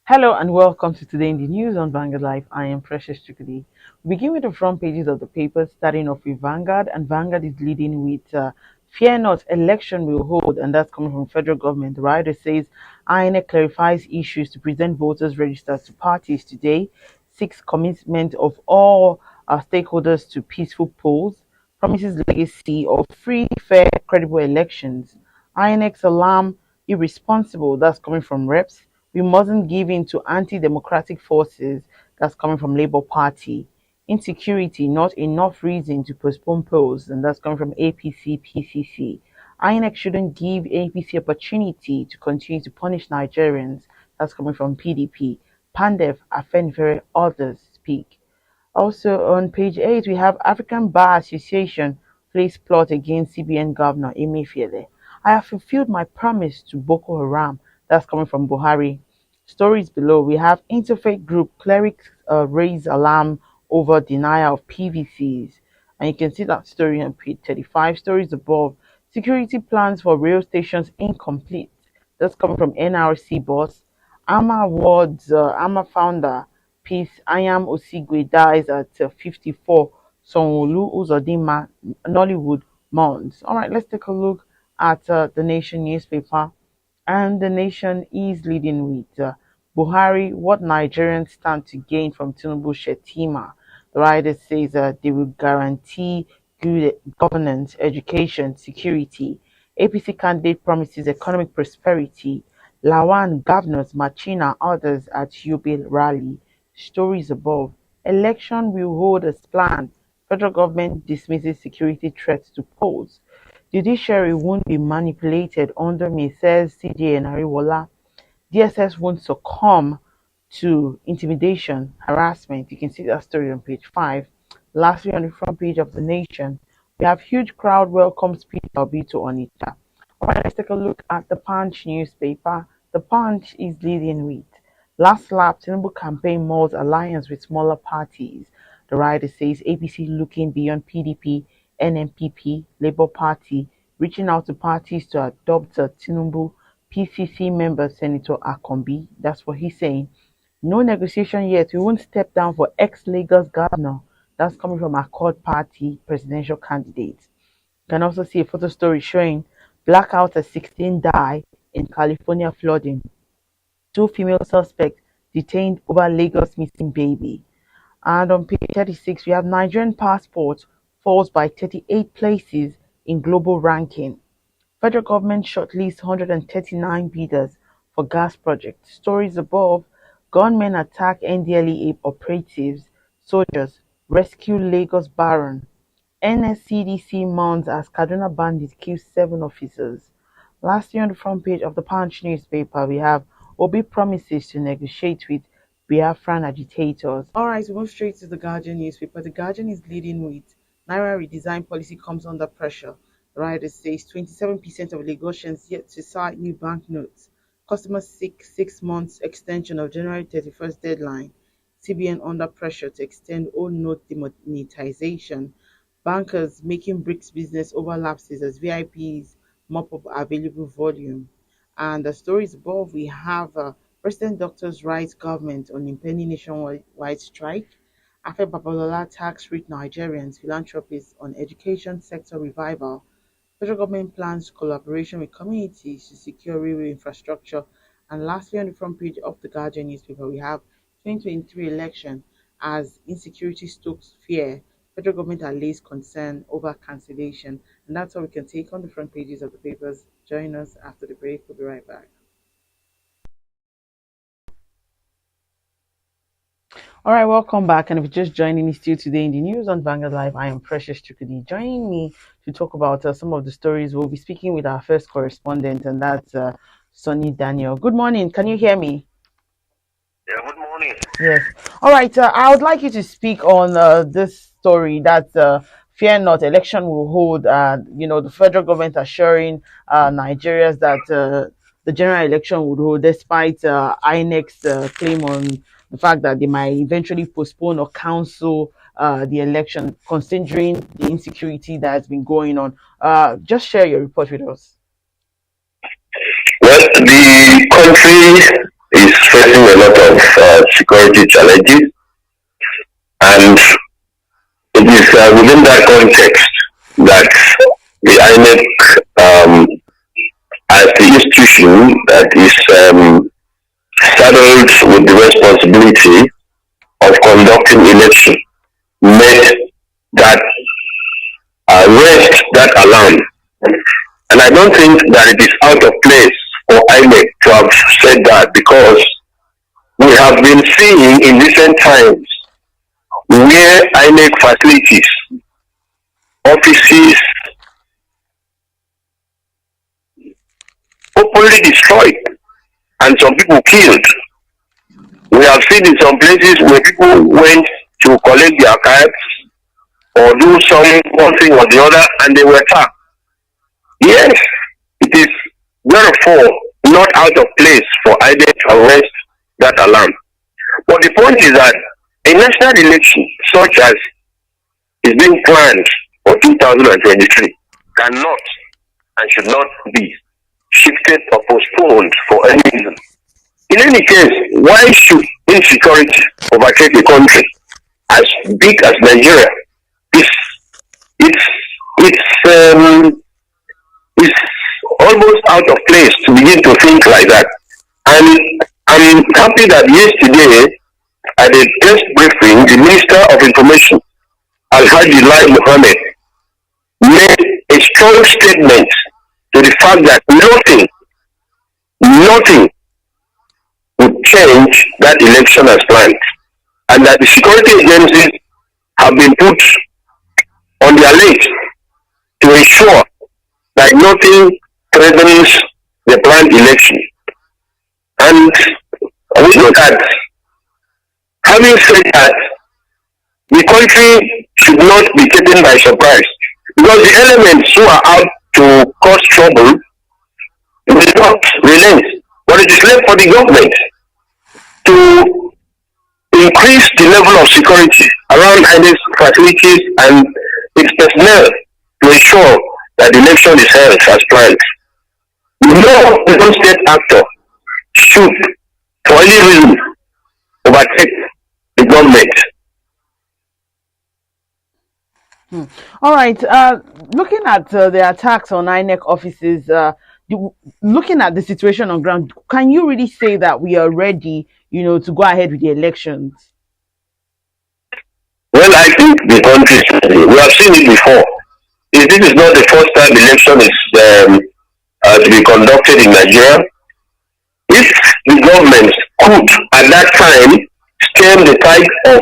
Hello and welcome to Today in the News on Vanguard Live. I am Precious Chukudi. We begin with the front pages of the papers, starting off with Vanguard, and Vanguard is leading with "Fear not, election will hold," and that's coming from federal government. The writer says INEC clarifies issues to present voters registered to parties today, seeks commitment of all stakeholders to peaceful polls, promises legacy of free, fair, credible elections. INEC's alarm irresponsible. That's coming from reps. We mustn't give in to anti-democratic forces. That's coming from Labour Party. Insecurity, not enough reason to postpone polls, and that's coming from APC PCC. INEC shouldn't give APC opportunity to continue to punish Nigerians. That's coming from PDP. Pandef, Afenfere, others speak. Also on page 8, we have African Bar Association place plot against CBN Governor Emefiele. I have fulfilled my promise to Boko Haram. That's coming from Buhari. Stories below, we have interfaith group clerics raise alarm over denial of PVCs. And you can see that story on page 35. Stories above, security plans for rail stations incomplete. That's coming from NRC boss. AMA Awards, AMA founder Peace Ayam Osigwe dies at 54. Sonwolu Uzodinma Nollywood mourns. All right, let's take a look at the Nation newspaper. And the Nation is leading with Buhari, what Nigerians stand to gain from Tinubu Shetima. The writer says they will guarantee good governance, education, security. APC candidate promises economic prosperity. Lawan governors Machina others at Yubil rally. Stories above. Election will hold as planned. Federal government dismisses security threats to polls. Judiciary won't be manipulated under me, says CJ Nariwola. DSS won't succumb to intimidation, harassment. You can see that story on page 5. Lastly, on the front page of The Nation, we have huge crowd welcomes Peter Obi to Onitsha. All right, let's take a look at the Punch newspaper. The Punch is leading with last lap Tinubu campaign molds alliance with smaller parties. The writer says APC looking beyond PDP, NMPP, Labour Party, reaching out to parties to adopt a Tinubu PCC member Senator Akombi. That's what he's saying. No negotiation yet. We won't step down for ex-Lagos governor. That's coming from Accord Party presidential candidate. You can also see a photo story showing blackout at 16 die in California flooding. Two female suspects detained over Lagos missing baby. And on page 36, we have Nigerian passport falls by 38 places in global ranking. Federal government shortlists 139 bidders for gas project. Stories above, gunmen attack NDLEA operatives, soldiers, rescue Lagos Baron. NSCDC mounts as Kaduna bandits kill 7 officers. Lastly, on the front page of the Punch newspaper, we have Obi promises to negotiate with Biafran agitators. All right, we move straight to the Guardian newspaper. The Guardian is leading with Naira redesign policy comes under pressure. The writer says 27% of Lagosians yet to sign new banknotes. Customers seek 6 months extension of January 31st deadline. CBN under pressure to extend old note demonetization. Bankers making bricks business overlapses as VIPs mop up available volume. And the stories above, we have President Doctors' Rights Government on impending nationwide strike. After Babalola tax rich Nigerians, philanthropists on education sector revival. Federal government plans collaboration with communities to secure railway infrastructure. And lastly, on the front page of the Guardian newspaper, we have 2023 election as insecurity stokes fear. Federal government allays concern over cancellation. And that's all we can take on the front pages of the papers. Join us after the break. We'll be right back. All right, welcome back. And if you're just joining me still today in the news on Vanguard Live, I am Precious Chukudi. Joining me to talk about some of the stories, we'll be speaking with our first correspondent, and that's Sonny Daniel. Good morning. Can you hear me? Yeah, good morning. Yes. All right. I would like you to speak on this story that fear not, election will hold. The federal government assuring Nigerians that the general election would hold, despite INEC's claim on the fact that they might eventually postpone or cancel the election, considering the insecurity that has been going on. Just share your report with us. Well, the country is facing a lot security challenges, and it is within that context that the INEC, as the institution that is saddled with the responsibility of conducting election, made that raised that alarm. And I don't think that it is out of place for INEC to have said that, because we have been seeing in recent times where INEC facilities, offices, openly destroyed and some people killed. We have seen in some places where people went to collect their cards or do some one thing or the other and they were attacked. Yes, it is therefore not out of place for INEC to arrest that alarm. But the point is that a national election such as is being planned for 2023 cannot and should not be shifted or postponed for any reason. In any case, why should insecurity overtake a country as big as Nigeria? It's it's it's it's almost out of place to begin to think like that. And I'm happy that yesterday at a press briefing, the Minister of Information, Alhaji Lai Mohammed, made a strong statement to the fact that nothing would change that election as planned, and that the security agencies have been put on their legs to ensure that nothing threatens the planned election. And we know that, having said that, the country should not be taken by surprise, because the elements who are out to cause trouble will not relent. But it is left for the government to increase the level of security around INEC facilities and its personnel to ensure that the election is held as planned. No non-state actor should, for any reason, overtake the government. All right. Looking at the attacks on INEC offices, looking at the situation on ground, can you really say that we are ready, to go ahead with the elections? Well, I think the country is ready. We have seen it before. If this is not the first time election is to be conducted in Nigeria, if the government could at that time stem the tide of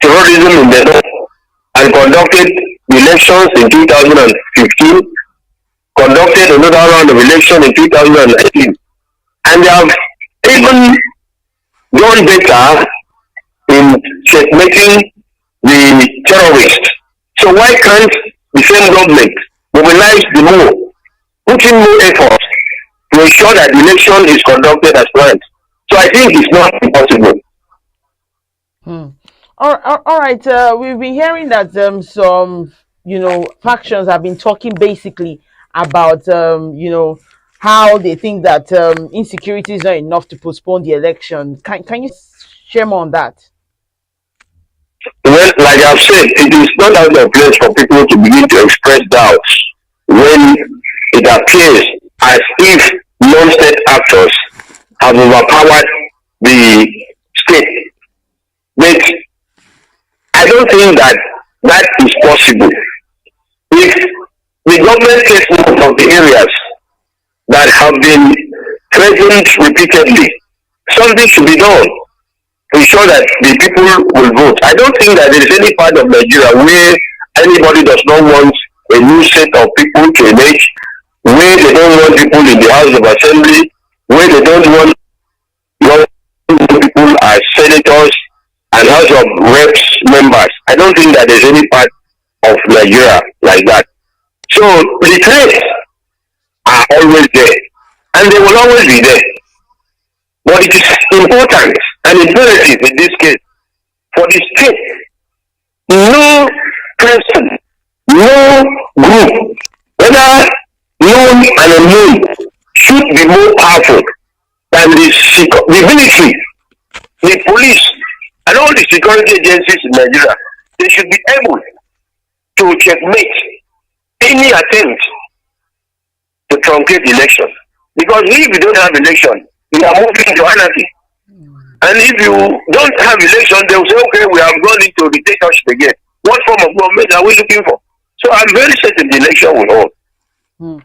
terrorism in the north and conducted the elections in 2015, conducted another round of election in 2019, and they have even done better in checkmating the terrorists. So why can't the same government mobilize the more, put in more effort to ensure that the election is conducted as planned? So I think it's not impossible. Hmm. All right. We've been hearing that some, factions have been talking basically about, how they think that insecurity is not enough to postpone the election. Can you share more on that? Well, like I've said, it is not out of place for people to begin to express doubts when it appears as if non-state actors have overpowered the state. But I don't think that that is possible. If the government takes note of the areas that have been threatened repeatedly, something should be done to ensure that the people will vote. I don't think that there is any part of Nigeria where anybody does not want a new set of people to emerge, where they don't want people in the House of Assembly, where they don't want people as senators and House of Reps members. I don't think that there's any part of Nigeria like that. So the threats are always there, and they will always be there. But it is important and imperative in this case for the state, no person, no group, whether known and unknown, should be more powerful than the military the police and all the security agencies in Nigeria, they should be able to checkmate any attempt to truncate the election. Because if you don't have election, you are moving into anarchy. And if you don't have election, they will say, okay, we have gone into dictatorship again. What form of government are we looking for? So I'm very certain the election will hold. Hmm.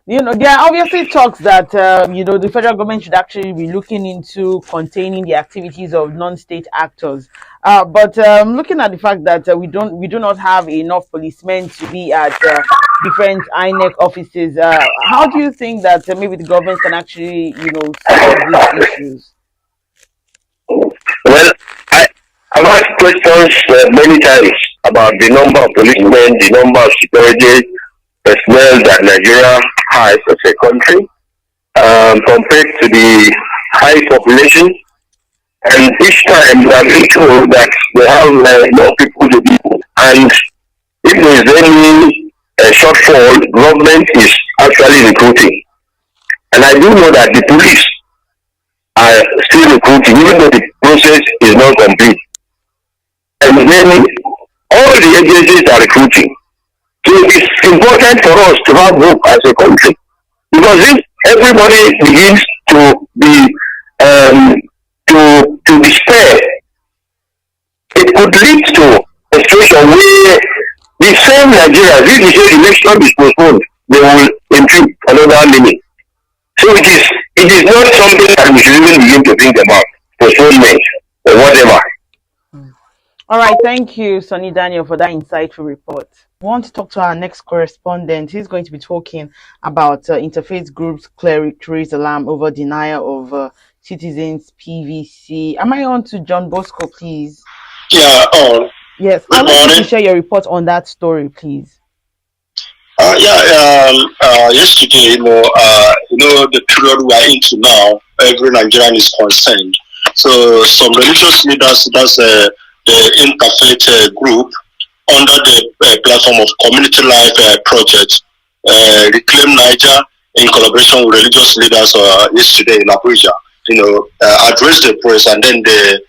There are obviously talks that the federal government should actually be looking into containing the activities of non-state actors. But looking at the fact that we do not have enough policemen to be at different INEC offices, how do you think that maybe the government can actually solve these issues? Well, I've asked questions many times about the number of policemen, the number of security personnel that Nigeria has as a country compared to the high population. And each time we have been told that they have more people to do. And if there is any shortfall, government is actually recruiting. And I do know that the police are still recruiting, even though the process is not complete. And then all the agencies are recruiting. So it's important for us to have hope as a country. Because if everybody begins to be to despair, it could lead to a situation where the same Nigerians, if the same election is postponed, they will impute another meaning. So it is not something that we should even begin to think about postponement or whatever. All right, thank you, Sonny Daniel, for that insightful report. We want to talk to our next correspondent. He's going to be talking about interfaith groups, clerics raise alarm over denial of citizens PVC. Am I on to John Bosco, please? Yeah, on. Yes, I'd like you to share your report on that story, please. Yesterday, the period we are into now, every Nigerian is concerned. So some religious leaders, that's the interfaith group, under the platform of Community Life Project, Reclaim Niger, in collaboration with religious leaders yesterday in Abuja, addressed the press, and then they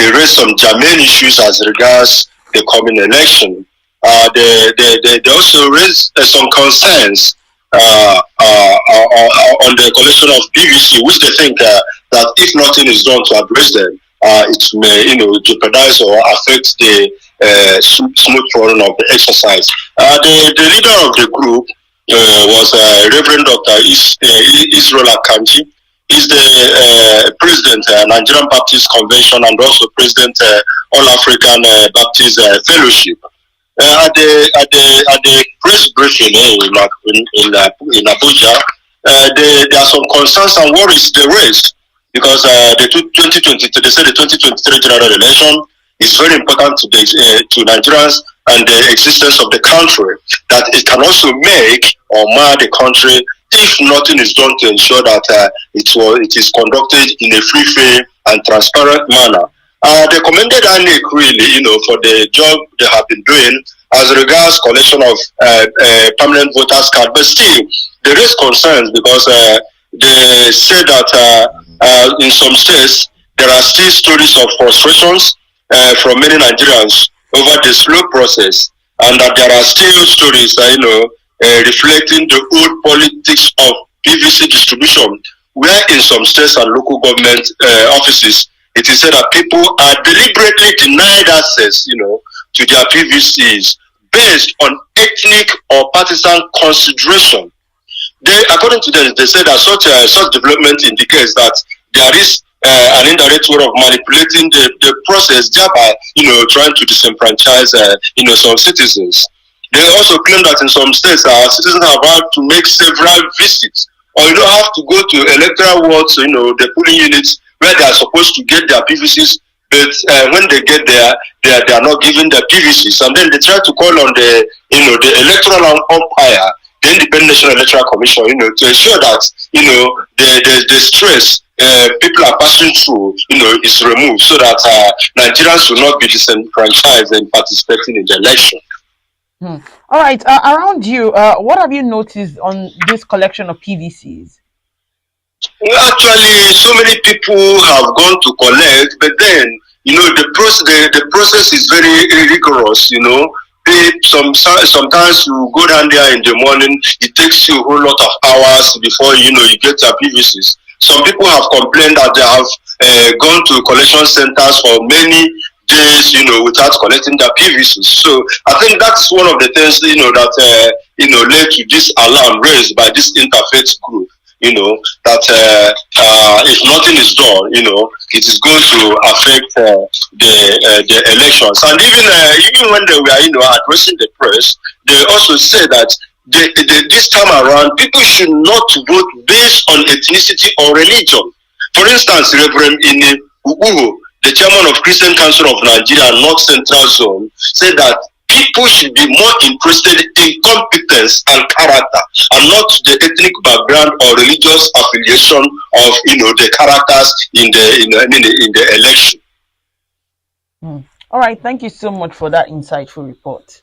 raised some germane issues as regards the coming election. They also raised some concerns on the collection of PVC, which they think that if nothing is done to address them, it may jeopardize or affect the smooth running of the exercise. The leader of the group was Reverend Dr. Israel Akanji. He's the president Nigerian Baptist Convention and also president All African Baptist Fellowship. At the press briefing in Abuja, there are some concerns and worries they raised because they said the 2023 general election is very important to Nigerians and the existence of the country, that it can also make or mar the country if nothing is done to ensure that it is conducted in a free, fair, and transparent manner. They commended INEC really, for the job they have been doing as regards collection of permanent voters card, but still they raise concerns because they say that in some states there are still stories of frustrations from many Nigerians over the slow process, and that there are still stories reflecting the old politics of PVC distribution, where in some states and local government offices it is said that people are deliberately denied access, to their PVCs based on ethnic or partisan consideration. According to them, they say that such development indicates that there is an indirect way of manipulating the process, thereby, trying to disenfranchise, some citizens. They also claim that in some states, citizens have had to make several visits, or have to go to electoral wards, the polling units where they are supposed to get their PVCs, but when they get there, they are not given their PVCs, and then they try to call on the electoral umpire, the Independent National Electoral Commission, to ensure that the stress people are passing through, is removed, so that Nigerians will not be disenfranchised in participating in the election. All right, around you, what have you noticed on this collection of PVCs? Well, actually, so many people have gone to collect, but then the process is very rigorous. Sometimes you go down there in the morning, it takes you a whole lot of hours before you get your PVCs. Some people have complained that they have gone to collection centers for many days, without collecting their PVCs. So I think that's one of the things that led to this alarm raised by this interfaith group. That if nothing is done, it is going to affect the elections. And even when they were addressing the press, they also said that this time around, people should not vote based on ethnicity or religion. For instance, Reverend Ine Uguho, the chairman of Christian Council of Nigeria North Central Zone, said that people should be more interested in competence and character and not the ethnic background or religious affiliation of the characters in the election. Hmm. All right, thank you so much for that insightful report.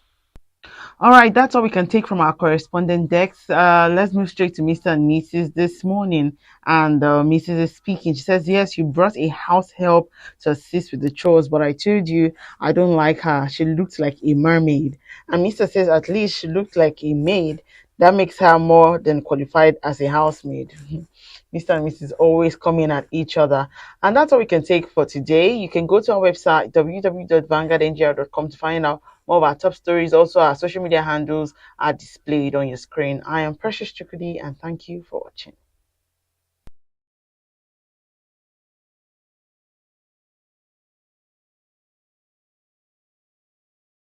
All right, that's all we can take from our correspondent decks. Let's move straight to Mr. and Mrs. this morning. And Mrs. is speaking. She says, yes, you brought a house help to assist with the chores, but I told you I don't like her. She looked like a mermaid. And Mr. says, at least she looked like a maid. That makes her more than qualified as a housemaid. Mr. and Mrs. always coming at each other. And that's all we can take for today. You can go to our website, www.vanguardngr.com, to find out more of our top stories. Also, our social media handles are displayed on your screen. I am Precious Chukudi, and thank you for